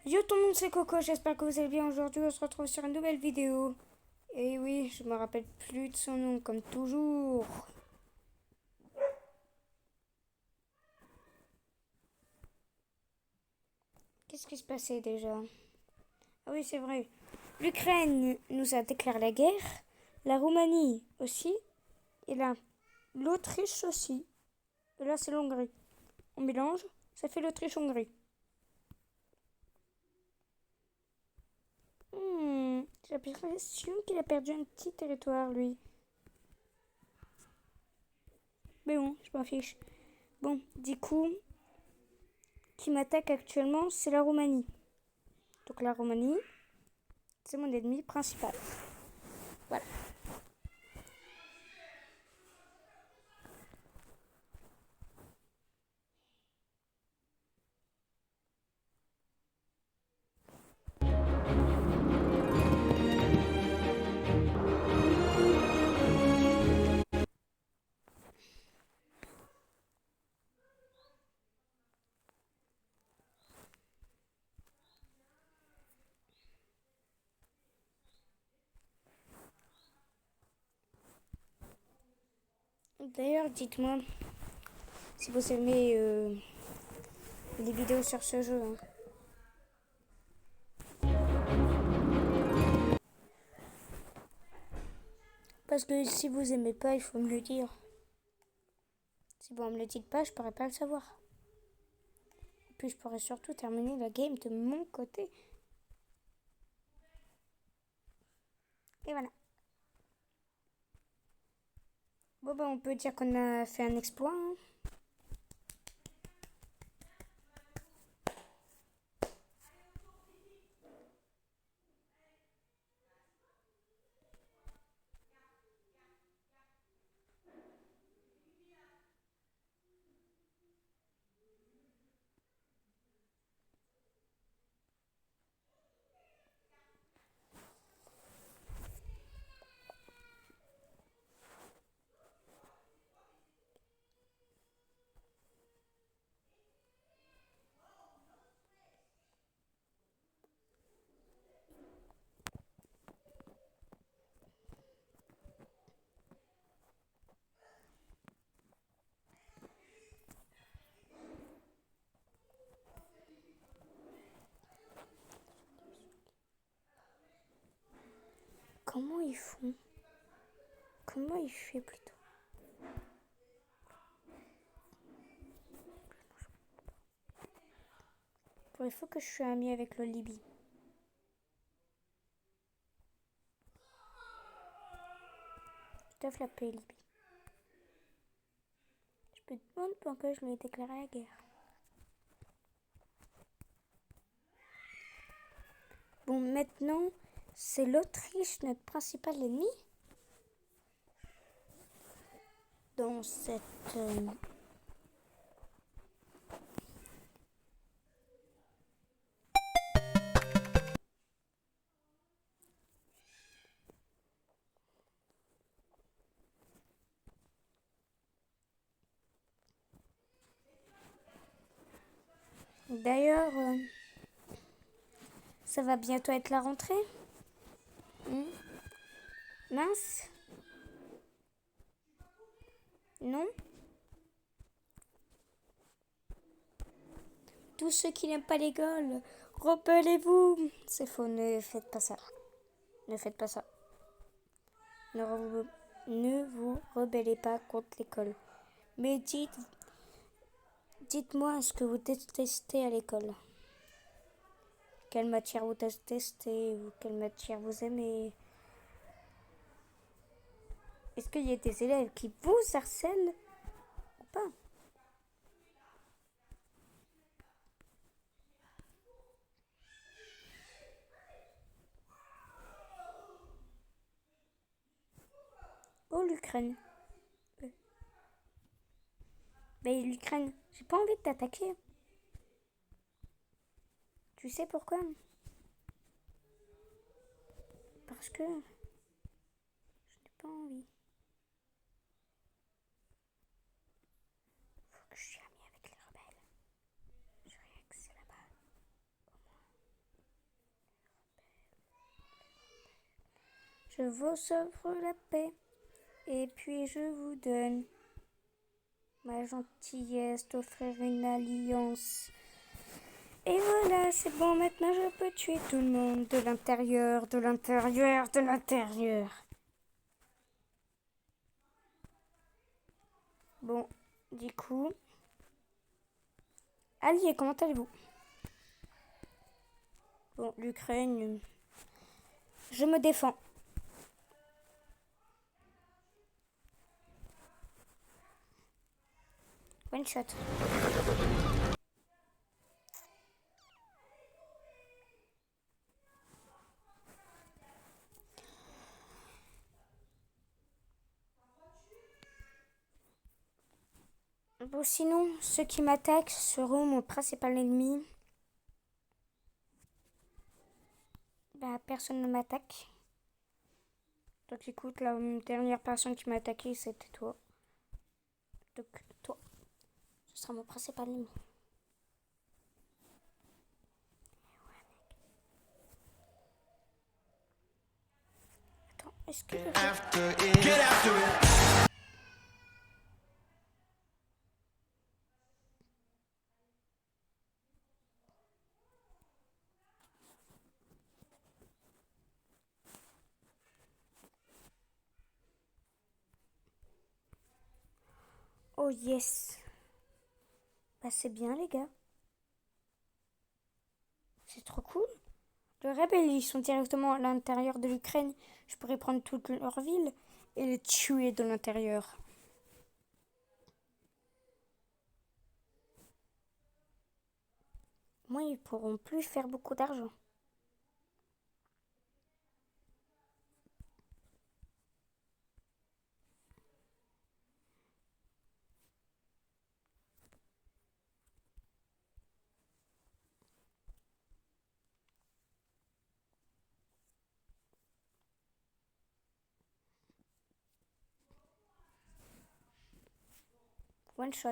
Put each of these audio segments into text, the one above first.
Yo tout le monde, c'est Coco, j'espère que vous allez bien. Aujourd'hui on se retrouve sur une nouvelle vidéo. Et oui, je me rappelle plus de son nom comme toujours. Qu'est-ce qui se passait déjà? Ah oui, c'est vrai. L'Ukraine nous a déclaré la guerre, la Roumanie aussi, et là, l'Autriche aussi. Et là, c'est l'Hongrie. On mélange, ça fait l'Autriche-Hongrie. J'ai l'impression qu'il a perdu un petit territoire, lui. Mais bon, je m'en fiche. Bon, du coup, qui m'attaque actuellement, c'est la Roumanie. Donc la Roumanie, c'est mon ennemi principal. Voilà. D'ailleurs, dites-moi si vous aimez les vidéos sur ce jeu. Parce que si vous aimez pas, il faut me le dire. Si vous me le dites pas, je pourrais pas le savoir. Et puis je pourrais surtout terminer la game de mon côté. Et voilà. Bon bah on peut dire qu'on a fait un exploit. Comment ils font? Comment il fait plutôt? Bon, il faut que je sois ami avec le Libye. Je dois flapper Libye. Je me demande pourquoi je lui ai déclaré la guerre. Bon, maintenant, c'est l'Autriche, notre principal ennemi. Dans cette... D'ailleurs, ça va bientôt être la rentrée. Mince. Non. Tous ceux qui n'aiment pas l'école, rebellez-vous. C'est faux, ne faites pas ça. Ne faites pas ça. Ne vous rebellez pas contre l'école. Mais dites-moi ce que vous détestez à l'école. Quelle matière vous détestez ou quelle matière vous aimez. Est-ce qu'il y a des élèves qui vous harcèlent ou pas? Oh, l'Ukraine. Mais l'Ukraine, j'ai pas envie de t'attaquer. Tu sais pourquoi? Parce que je n'ai pas envie. Faut que je sois amie avec les rebelles. Je regarde que c'est là-bas. Je vous offre la paix, et puis je vous donne ma gentillesse d'offrir une alliance. Et voilà, c'est bon, maintenant je peux tuer tout le monde de l'intérieur, de l'intérieur, de l'intérieur. Bon, du coup... Alliés, comment allez-vous? Bon, l'Ukraine... Je me défends. One shot. Bon, sinon, ceux qui m'attaquent seront mon principal ennemi. Bah, personne ne m'attaque. Donc écoute, la dernière personne qui m'a attaqué, c'était toi. Donc toi, ce sera mon principal ennemi. Attends, est-ce que Oh yes. Bah c'est bien les gars. C'est trop cool. Les rebelles, ils sont directement à l'intérieur de l'Ukraine. Je pourrais prendre toute leur ville et les tuer de l'intérieur. Moi, ils pourront plus faire beaucoup d'argent. One shot.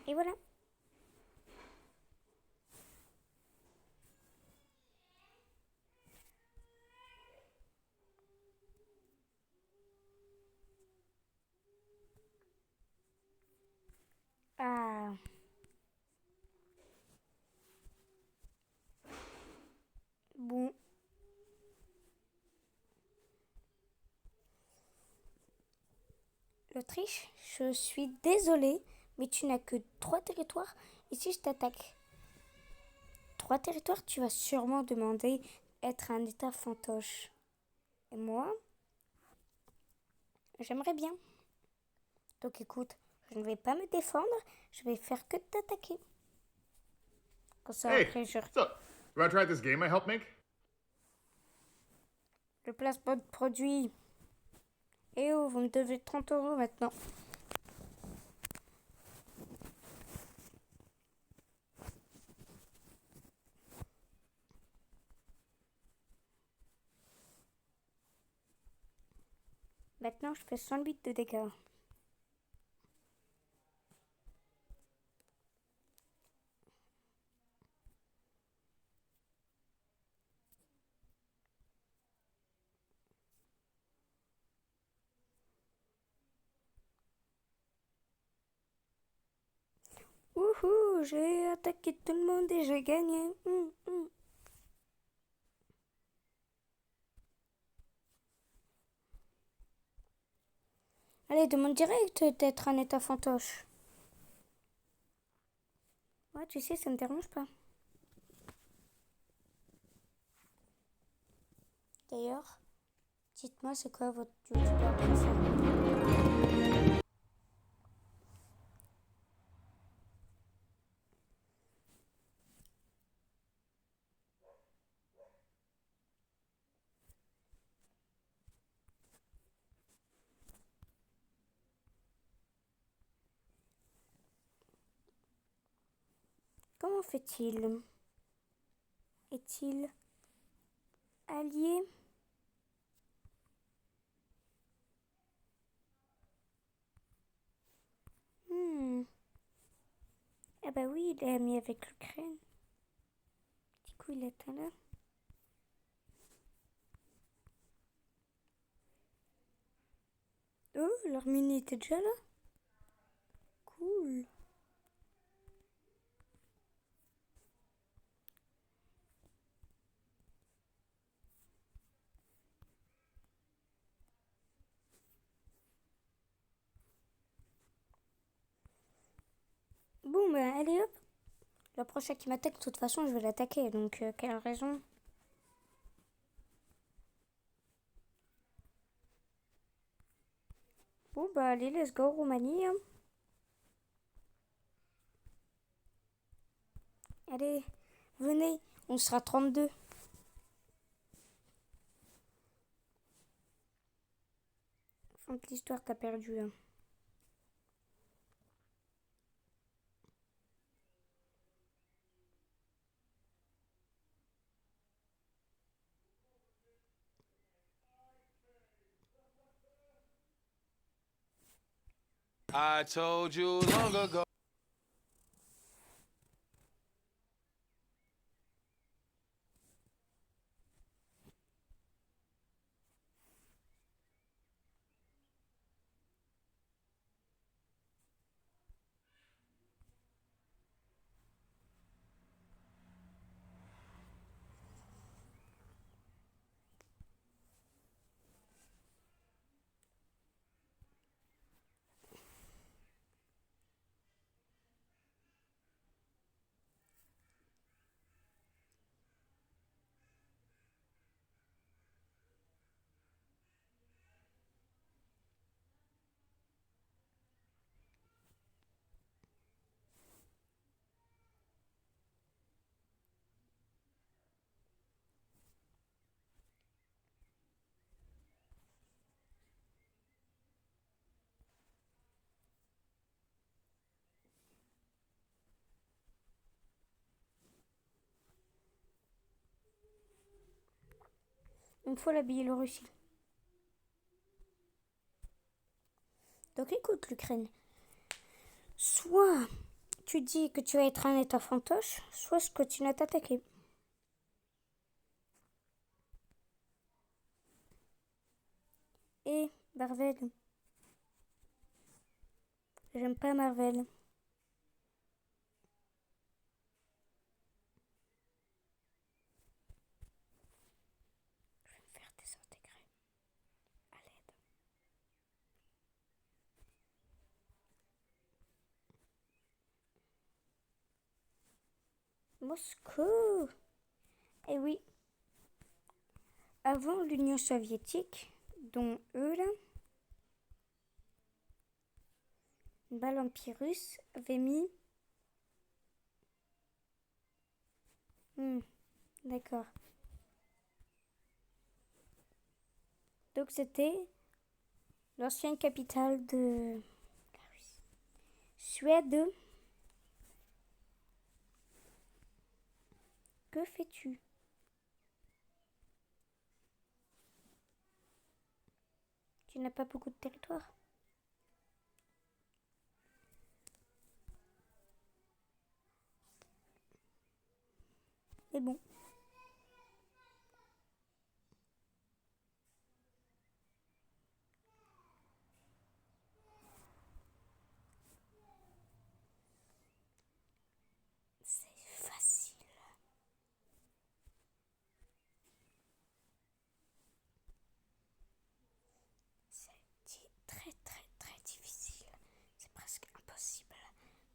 Et voilà. Ah. Bon. L'Autriche, je suis désolée, mais tu n'as que 3 territoires. Et si je t'attaque 3 territoires, tu vas sûrement demander être un état fantoche. Et moi, j'aimerais bien. Donc écoute, je ne vais pas me défendre, je vais faire que t'attaquer. Comme ça, Hey, après, what's up? You want to try this game I helped make? Le placement de produit. Et oh, vous me devez 30 € maintenant. Maintenant, je fais 108 de dégâts. Wouhou, j'ai attaqué tout le monde et j'ai gagné. Allez, demande direct d'être un état fantoche. Ouais, tu sais, ça me dérange pas. D'ailleurs, dites-moi, c'est quoi votre youtubeur préféré? Comment fait-il? Est-il allié? Ah bah oui, il est ami avec l'Ukraine. Du coup, il est là. Oh, l'Arménie était déjà là. Cool. Bon, bah allez hop. Le prochain qui m'attaque, de toute façon, je vais l'attaquer. Donc, quelle raison? Bon, bah allez, let's go, Roumanie. Hein. Allez, venez, on sera 32. Fin de l'histoire, t'as perdu. Hein. I told you long ago. Il me faut la Biélorussie. Donc écoute, l'Ukraine. Soit tu dis que tu vas être un état fantoche, soit je continue à t'attaquer. Et Marvel. J'aime pas Marvel. Je vais me faire désintégrer. À l'aide. Moscou. Eh oui. Avant l'Union soviétique, dont eux là, l'Empire russe avait mis... D'accord. Donc c'était l'ancienne capitale de la Russie. Suède. Que fais-tu? Tu n'as pas beaucoup de territoire. Mais bon. C'est facile. C'est très très très difficile. C'est presque impossible.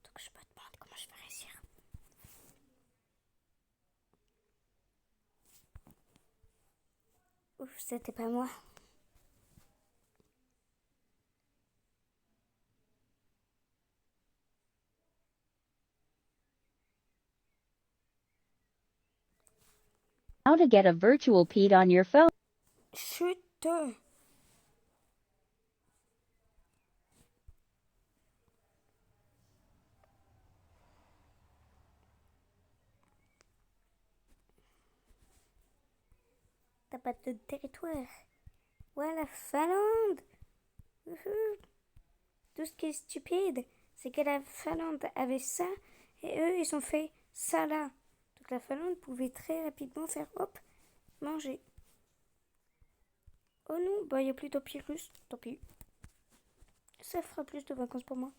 Donc je me demande comment je vais réussir. Ouf, c'était pas moi. How to get a virtual Pete on your phone. Chut. T'as pas de territoire. Ouais, la Finlande. Tout ce qui est stupide, c'est que la Finlande avait ça Et eux, ils ont fait ça là. Donc la Finlande pouvait très rapidement faire hop, manger. Oh non, bah il n'y a plus d'Empirus. Tant pis. Ça fera plus de vacances pour moi.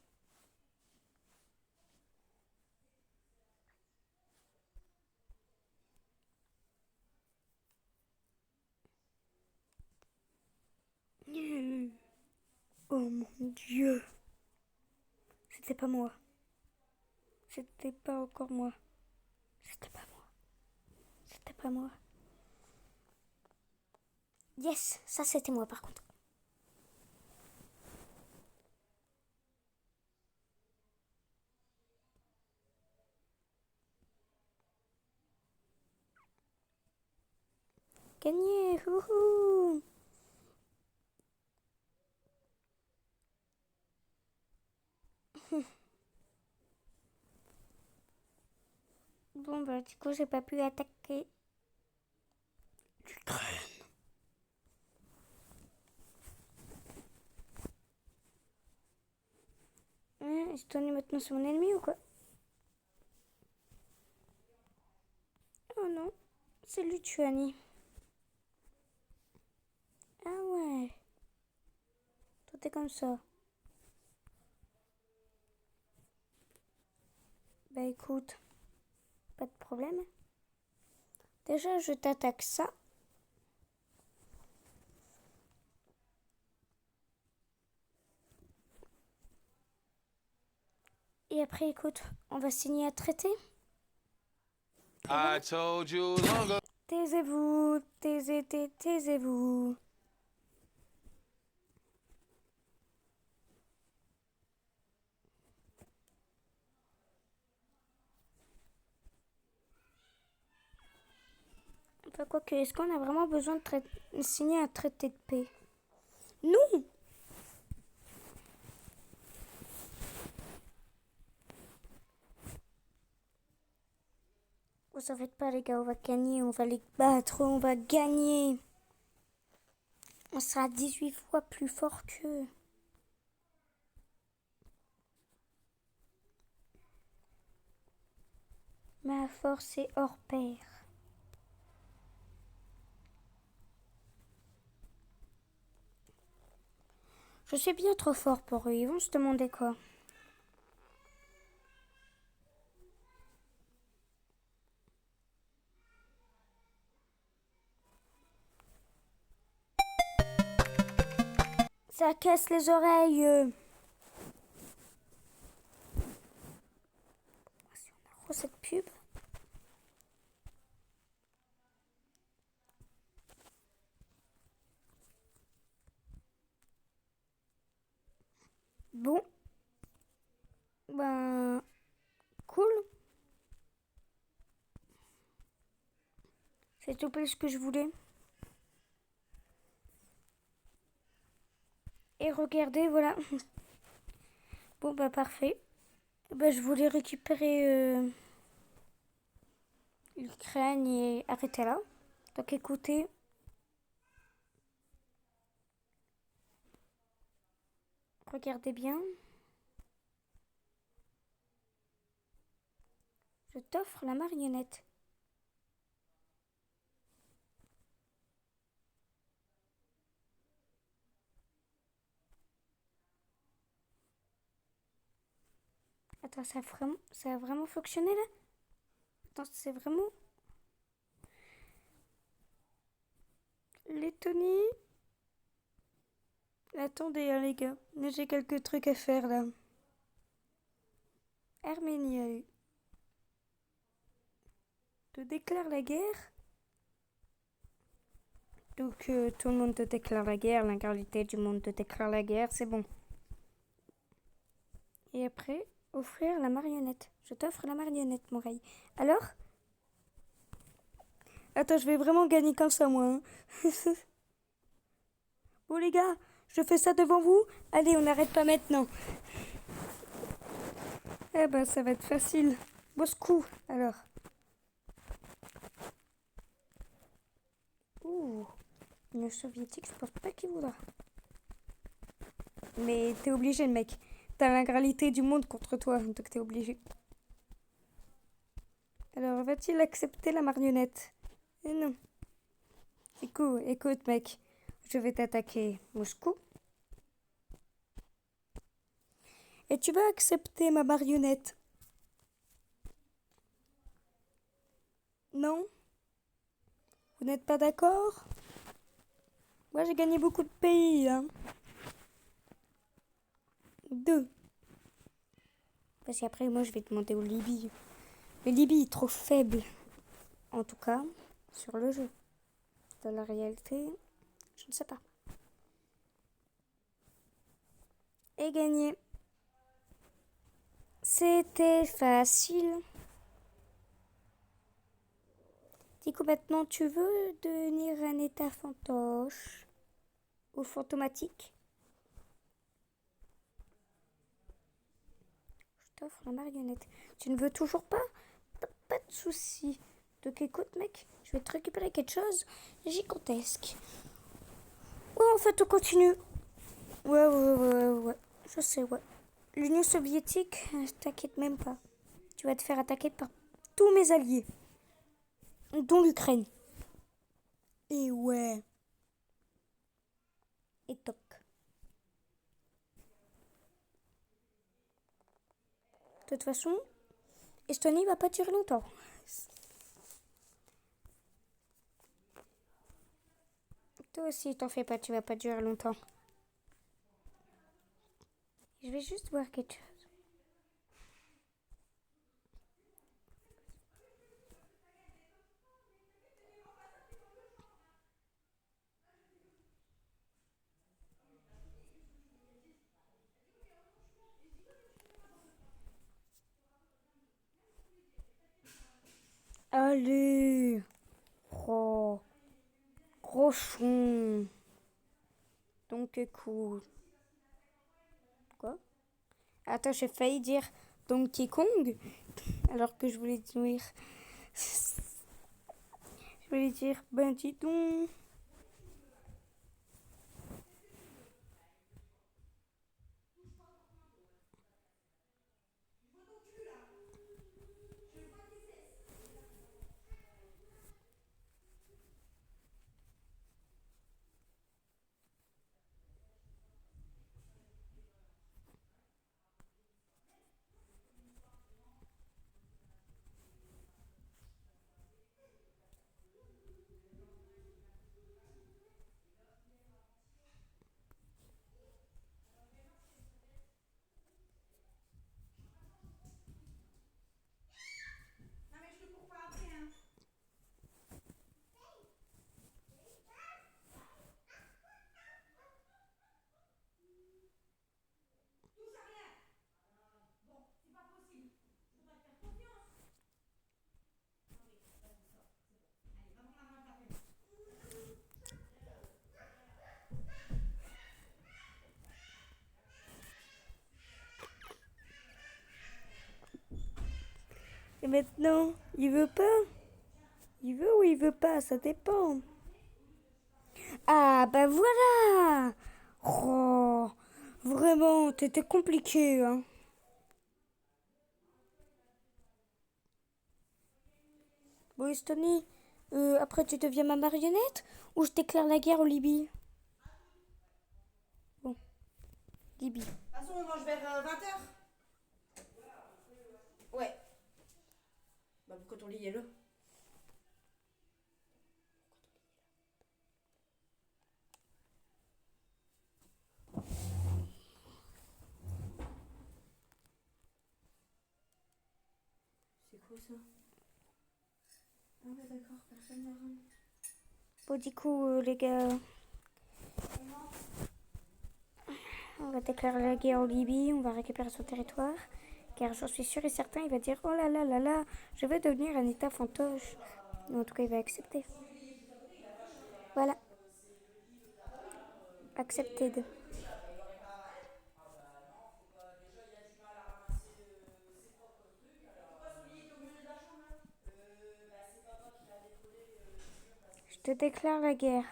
Oh mon Dieu. C'était pas moi. C'était pas encore moi. C'était pas moi. C'était pas moi. Yes, ça c'était moi par contre. Gagné, wouhou. Bon bah du coup j'ai pas pu attaquer l'Ukraine. Estonie maintenant c'est mon ennemi ou quoi? Oh non, c'est Lituanie. Ah ouais. Tout est comme ça. Bah écoute, pas de problème. Déjà je t'attaque ça. Et après écoute, on va signer un traité. I told you long ago. Taisez-vous, taisez-vous. Enfin, quoique, est-ce qu'on a vraiment besoin de signer un traité de paix? Non! Vous savez pas les gars, on va gagner, on va les battre, on va gagner. On sera 18 fois plus fort qu'eux. Ma force est hors pair. Je suis bien trop fort pour eux, ils vont se demander quoi. Ça casse les oreilles. Si on a trop cette pub. Bon. Ben. Cool. C'est tout ce que je voulais. Et regardez, voilà. Bon, bah parfait. Bah, je voulais récupérer l'Ukraine et arrêter là. Donc écoutez. Regardez bien. Je t'offre la marionnette. Attends, ça a vraiment fonctionné là? Attends, c'est vraiment... Lettonie. Attendez, hein, les gars. J'ai quelques trucs à faire là. Arménie, allez. Te déclare la guerre. Donc tout le monde te déclare la guerre. L'intégralité du monde te déclare la guerre. C'est bon. Et après, offrir la marionnette. Je t'offre la marionnette, Moreille. Alors? Attends, je vais vraiment gagner comme ça, moi. Hein. Bon, les gars, je fais ça devant vous. Allez, on n'arrête pas maintenant. Eh ben, ça va être facile. Moscou, alors. Ouh, une soviétique, je pense pas qu'il voudra. Mais t'es obligé, le mec. T'as l'intégralité du monde contre toi, donc t'es obligé. Alors, va-t-il accepter la marionnette? Eh non. Écoute, mec. Je vais t'attaquer Moscou. Et tu vas accepter ma marionnette? Non? Vous n'êtes pas d'accord? Moi, j'ai gagné beaucoup de pays, hein. 2. Parce qu'après, moi, je vais demander au Libye. Le Libye est trop faible. En tout cas, sur le jeu. Dans la réalité, je ne sais pas. Et gagné. C'était facile. Du coup, maintenant, tu veux devenir un état fantoche ou fantomatique? Je t'offre la marionnette. Tu ne veux toujours pas? Pas de souci. Donc écoute, mec, je vais te récupérer quelque chose gigantesque. Ouais, en fait, on continue. Ouais. Je sais, ouais. L'Union soviétique, t'inquiète même pas. Tu vas te faire attaquer par tous mes alliés, dont l'Ukraine. Et ouais. Et toc. De toute façon, Estonie va pas durer longtemps. Toi aussi, t'en fais pas, tu vas pas durer longtemps. Je vais juste voir quelque chose. Allez. Oh. Grochon. Donc cool. Quoi? Attends, j'ai failli dire Donkey Kong. Alors que je voulais dire... Je voulais dire, ben dis donc. Et maintenant, il veut pas? Il veut ou il veut pas? Ça dépend. Ah, bah voilà! Oh, vraiment, t'étais compliqué, hein. Bon, Estonie, après tu deviens ma marionnette ou je déclare la guerre au Libye? Bon, Libye. De toute façon, on mange vers 20h. Ouais. Bah, pourquoi ton lit est là? C'est quoi ça? Ah ouais, d'accord, personne n'a ramené. Bon, du coup, les gars, on va déclarer la guerre au Libye, on va récupérer son territoire. Car j'en suis sûr et certain, il va dire oh là, je veux devenir un état fantoche. En tout cas, il va accepter. Voilà. Accepted. Je te déclare la guerre.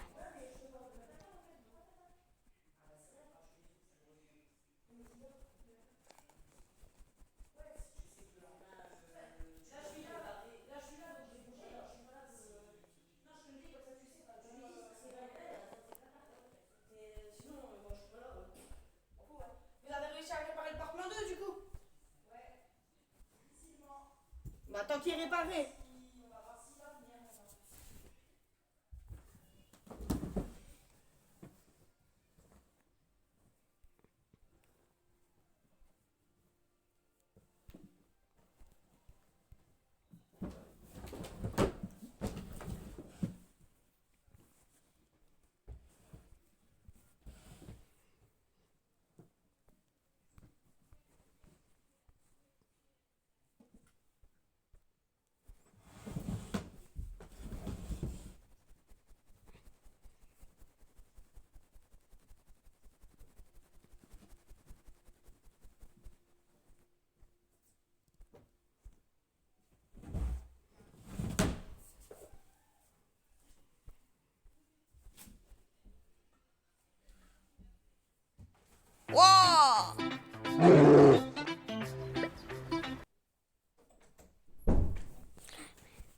tant qu'il est réparé.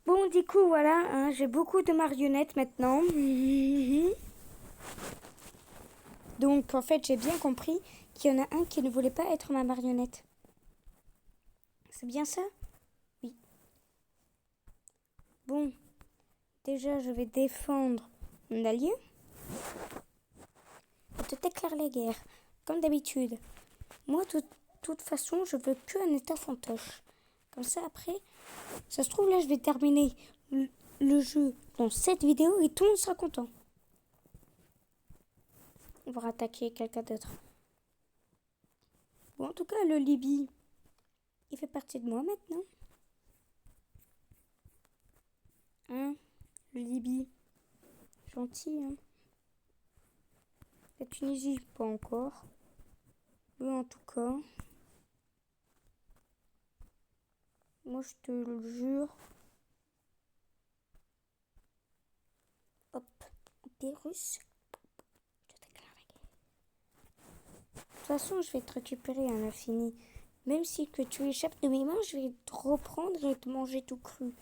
Bon, du coup, voilà, hein, j'ai beaucoup de marionnettes maintenant. Donc, en fait, j'ai bien compris qu'il y en a un qui ne voulait pas être ma marionnette. C'est bien ça? Oui. Bon, déjà, je vais défendre mon allié. Je te déclare la guerre, comme d'habitude. Moi, de toute façon, je veux que un état fantoche. Comme ça, après, ça se trouve, là, je vais terminer le jeu dans cette vidéo et tout le monde sera content. On va attaquer quelqu'un d'autre. Bon, en tout cas, le Libye, il fait partie de moi maintenant. Hein, le Libye. Gentil, hein. La Tunisie, pas encore. Oui, en tout cas. Moi, je te le jure. Hop, des Russes. Je déclare la guerre. De toute façon, je vais te récupérer à l'infini. Même si que tu échappes de mes mains, je vais te reprendre et te manger tout cru.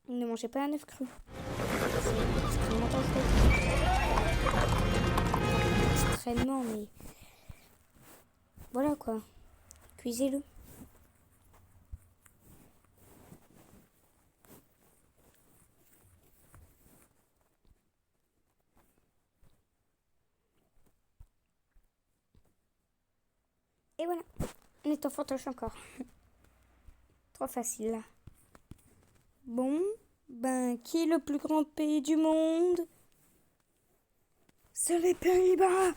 Ne mangez pas un œuf cru. C'est extrêmement dangereux. Extrêmement, mais... Voilà quoi. Cuisez-le. Et voilà. On est en fantoche encore. Trop facile là. Bon. Ben, qui est le plus grand pays du monde? C'est les Pays-Bas.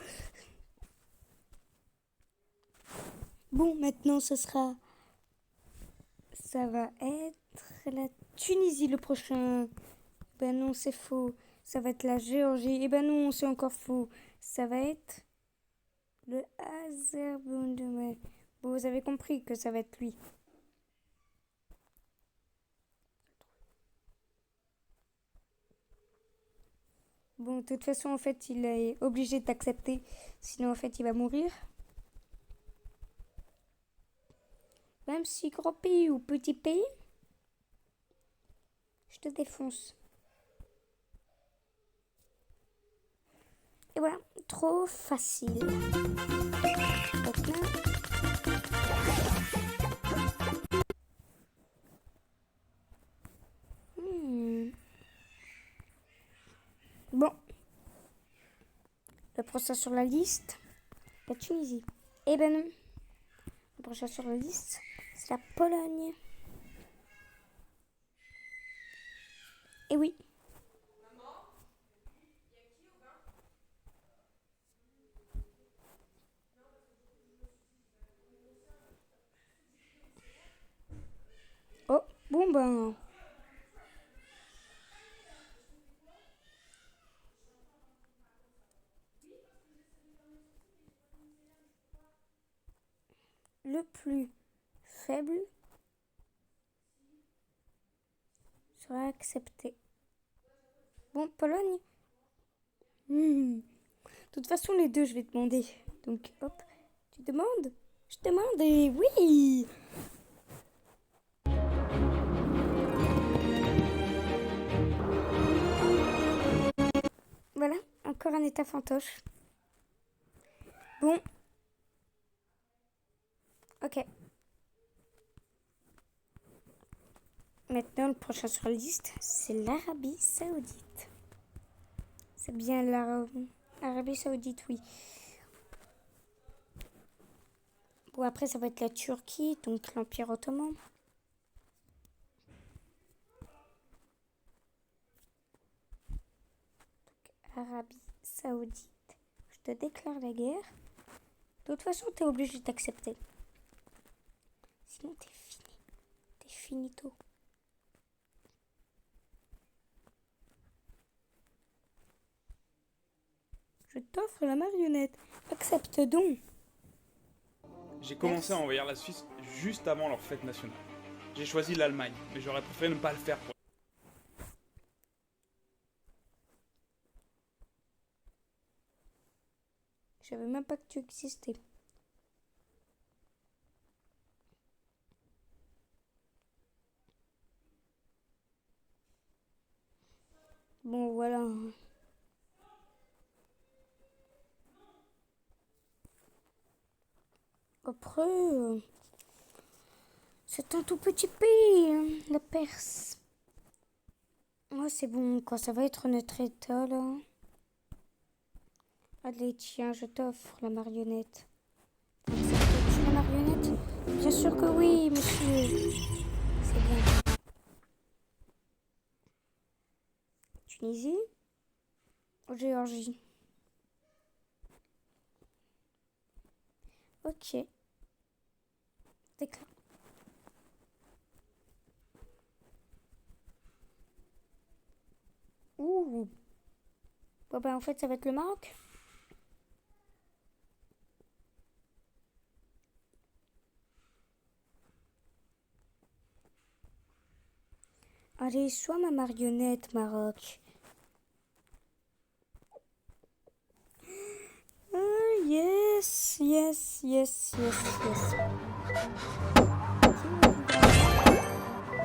Bon, maintenant ce sera... Ça va être la Tunisie le prochain. Ben non, c'est faux. Ça va être la Géorgie. Et ben non, c'est encore faux. Ça va être le Azerbaïdjan. Bon, vous avez compris que ça va être lui. Bon, de toute façon, en fait, il est obligé d'accepter. Sinon, en fait, il va mourir. Même si grand pays ou petit pays, je te défonce. Et voilà, trop facile. Donc là... Bon. Le prochain sur la liste, la Tunisie. Eh ben non. Le prochain sur la liste, c'est la Pologne. Et oui. Oh, bon ben... Le plus faible sera accepté. Bon, Pologne. De toute façon, les deux, je vais demander. Donc, hop, tu demandes? Je demande et oui. Voilà, encore un état fantoche. Bon. Ok. Maintenant, le prochain sur la liste, c'est l'Arabie Saoudite. C'est bien l'Arabie Saoudite, oui. Bon, après, ça va être la Turquie, donc l'Empire ottoman. Arabie Saoudite. Je te déclare la guerre. De toute façon, t'es obligé d'accepter. Sinon, t'es fini. T'es finito. Je t'offre la marionnette. Accepte donc. J'ai commencé à envahir la Suisse juste avant leur fête nationale. J'ai choisi l'Allemagne, mais j'aurais préféré ne pas le faire pour... Je savais même pas que tu existais. Bon, voilà. Après, c'est un tout petit pays, hein, la Perse. Ouais, c'est bon, quoi. Ça va être notre état, là. Allez, tiens, je t'offre la marionnette. Acceptes-tu la marionnette? Bien sûr que oui, monsieur. C'est bien. Tunisie ou Géorgie? Ok. D'accord. Ouh. Bon, ben, en fait, ça va être le Maroc. Allez, sois ma marionnette, Maroc. Ah, yes, yes, yes, yes, yes.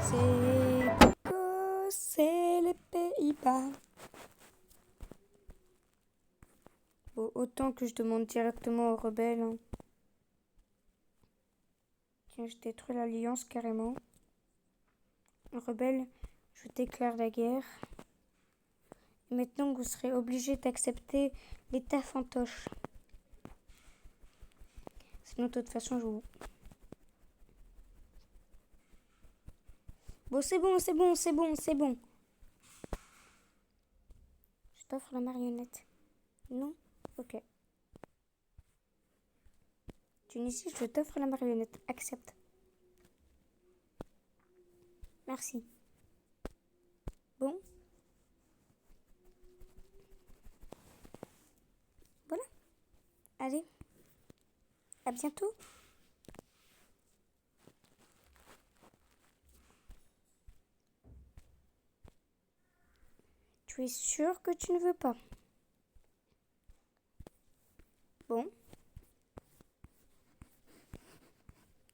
C'est l'Écosse, c'est les Pays-Bas. Bon, autant que je demande directement aux rebelles. Hein. Tiens, je détruis l'alliance carrément. Rebelle, je déclare la guerre. Et maintenant, vous serez obligé d'accepter l'état fantoche. Sinon, de toute façon, je vous... Bon, c'est bon, c'est bon, c'est bon, c'est bon. Je t'offre la marionnette. Non? Ok. Tunisie, je t'offre la marionnette. Accepte. Merci. Bon. Voilà. Allez. À bientôt. Tu es sûr que tu ne veux pas? Bon.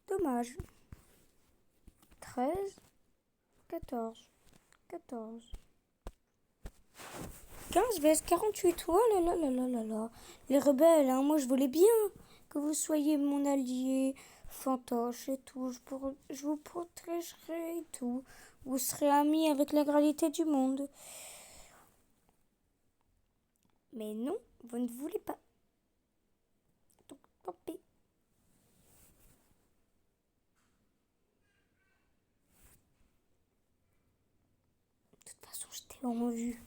Dommage. 13, 14, 14. 15 vs 48. Oh là là là là là là. Les rebelles, hein, moi je voulais bien que vous soyez mon allié, fantoche et tout. Je vous protégerai et tout. Vous serez amis avec l'intégralité du monde. Mais non, vous ne voulez pas. Donc tant pis. De toute façon, je t'ai en vue.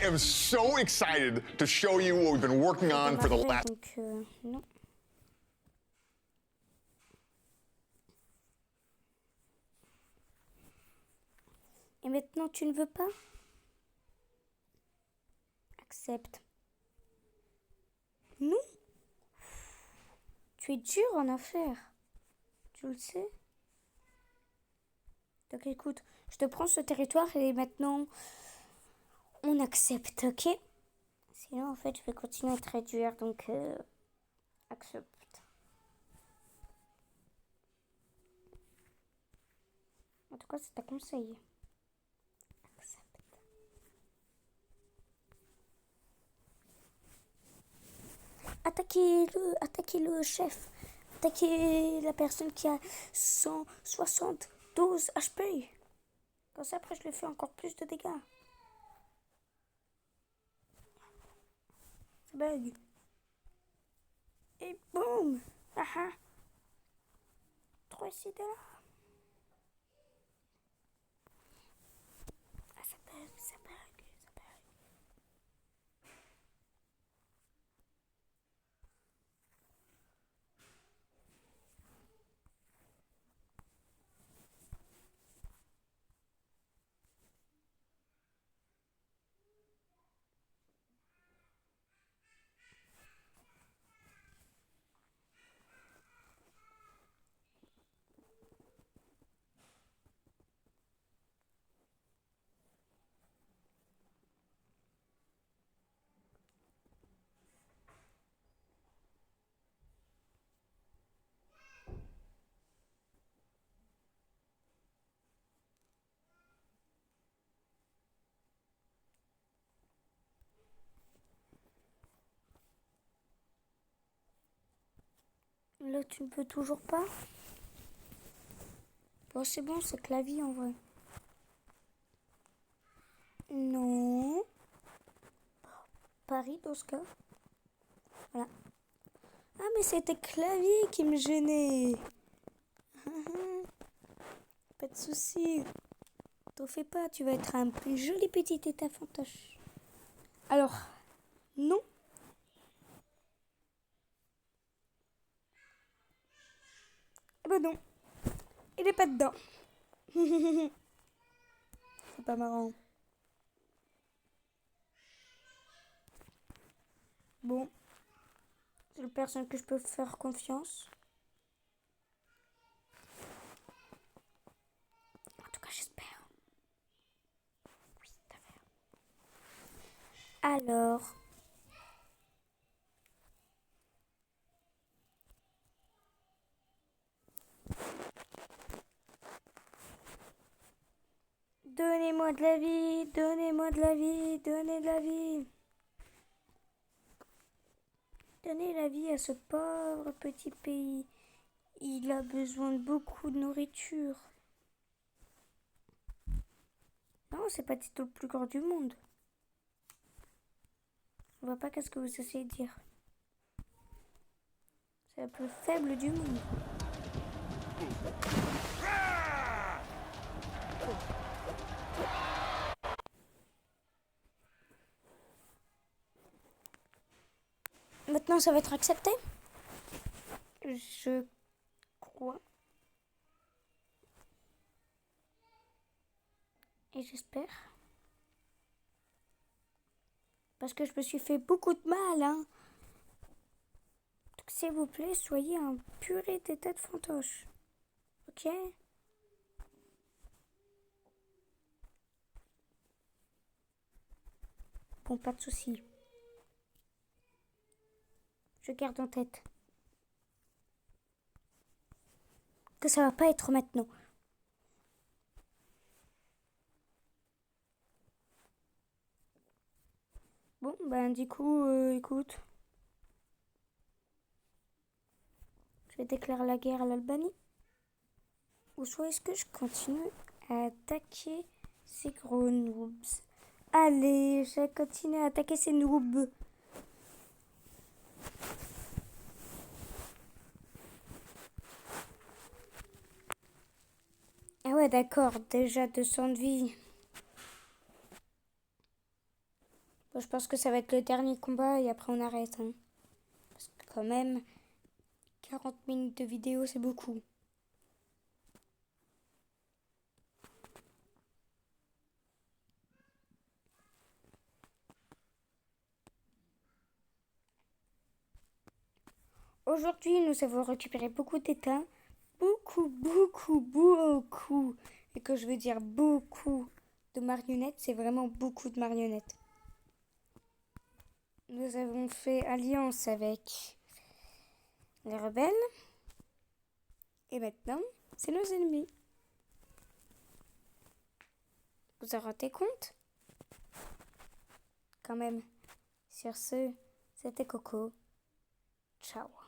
am so excited to show you what we've been working on for the last... Donc, non. Et maintenant, tu ne veux pas? Accepte. Non? Tu es dur en affaires. Tu le sais? Donc écoute, je te prends ce territoire et maintenant, on accepte, ok? Sinon, en fait, je vais continuer à te réduire, donc accepte. En tout cas, c'est un conseil. Accepte. Attaquez le chef. Attaquez la personne qui a 172 HP. Comme ça, après, je lui fais encore plus de dégâts. Ça bug. Et boum. Ah ah. 3 ici de là. Ah, ça bug, ça bug, ça bug. Là, tu ne peux toujours pas? Bon, c'est bon, c'est que la vie en vrai. Non. Paris dans ce cas. Voilà. Ah, mais c'était clavier qui me gênait. Pas de soucis. T'en fais pas, tu vas être un joli petit état fantoche. Alors, non. Ah bah non. Il est pas dedans. C'est pas marrant. Bon. C'est la personne que je peux faire confiance. En tout cas, j'espère. Oui, t'as fait. Alors. Donnez-moi de la vie, donnez-moi de la vie, donnez de la vie. Donnez la vie à ce pauvre petit pays. Il a besoin de beaucoup de nourriture. Non, c'est pas du tout le plus grand du monde. Je vois pas qu'est-ce que vous essayez de dire. C'est le plus faible du monde. Maintenant, ça va être accepté? Je crois. Et j'espère. Parce que je me suis fait beaucoup de mal, hein. Donc, s'il vous plaît, soyez un purée d'état de fantoche. Ok? Bon, pas de soucis. Je garde en tête que ça va pas être maintenant. Bon, ben du coup, écoute. Je vais déclarer la guerre à l'Albanie. Ou soit est-ce que je continue à attaquer ces gros noobs? Allez, je vais continuer à attaquer ces noobs. Ah ouais, d'accord, déjà 200 de vie. Bon, je pense que ça va être le dernier combat et après on arrête. Hein. Parce que quand même, 40 minutes de vidéo, c'est beaucoup. Aujourd'hui, nous avons récupéré beaucoup d'états. Beaucoup. Et que je veux dire beaucoup de marionnettes, c'est vraiment beaucoup de marionnettes. Nous avons fait alliance avec les rebelles. Et maintenant, c'est nos ennemis. Vous en rendez compte? Quand même. Sur ce, c'était Coco. Ciao.